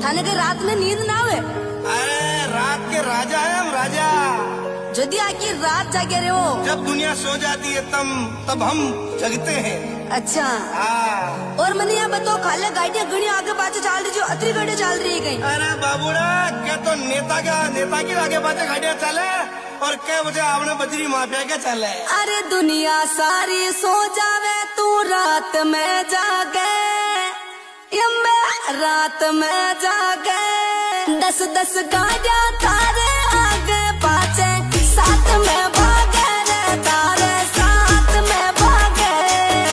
थाने के रात में नींद ना आवे? अरे रात के राजा है हम, राजा। यदि आखिर रात जागे रहे हो? जब दुनिया सो जाती है तब हम जगते हैं। अच्छा। हाँ। और मैंने यहाँ बताओ, खाले गाड़ियाँ घनी आगे पाछे चल रही, जो अतरी गाड़ियाँ चल रही है कहीं? अरे बाबूड़ा, क्या तो नेता की आगे पाछे गाड़ियाँ चले और क्या बजे आपने बजरी माफिया के चले। अरे दुनिया सारी सो जावे, तू रात में जागे, रात में जागे। 10 गाड़ियाँ तारे आगे पाछे, साथ में